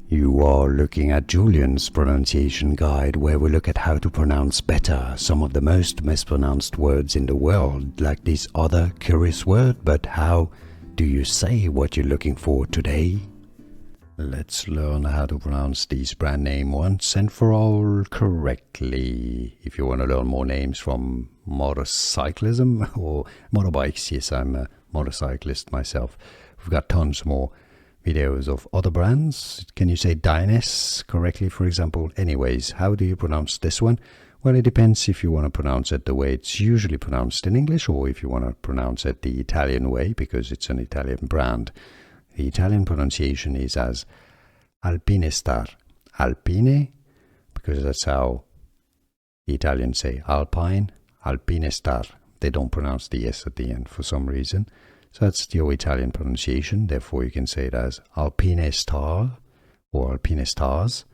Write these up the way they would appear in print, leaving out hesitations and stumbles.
You are looking at Julian's pronunciation guide, where we look at how to pronounce better some of the most mispronounced words in the world, like this other curious word. But how do you say what you're looking for today? Let's learn how to pronounce these brand name once and for all correctly. If you want to learn more names from motorcyclism or motorbikes, yes, I'm a motorcyclist myself. We've got tons more videos of other brands. Can you say Dynes correctly, for example? Anyways, how do you pronounce this one? Well, it depends if you want to pronounce it the way it's usually pronounced in English, or if you want to pronounce it the Italian way, because it's an Italian brand. The Italian pronunciation is as Alpinestar. Alpine, because that's how the Italians say Alpine, Alpinestar. They don't pronounce the S at the end for some reason. So that's your Italian pronunciation. Therefore, you can say it as Alpinestar or Alpinestars.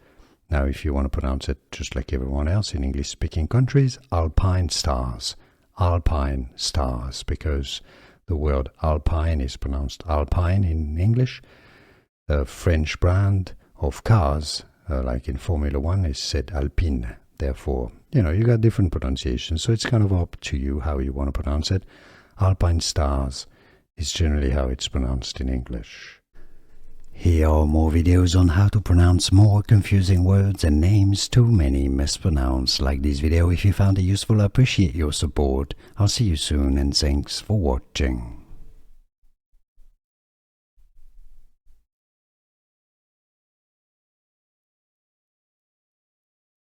Now, if you want to pronounce it just like everyone else in English-speaking countries, Alpine stars. Alpine stars, because the word Alpine is pronounced Alpine in English. The French brand of cars, like in Formula 1, is said Alpine. Therefore, you got different pronunciations, so it's kind of up to you how you want to pronounce it. Alpine stars is generally how it's pronounced in English. Here are more videos on how to pronounce more confusing words and names too many mispronounced. Like this video if you found it useful. I appreciate your support. I'll see you soon, and thanks for watching.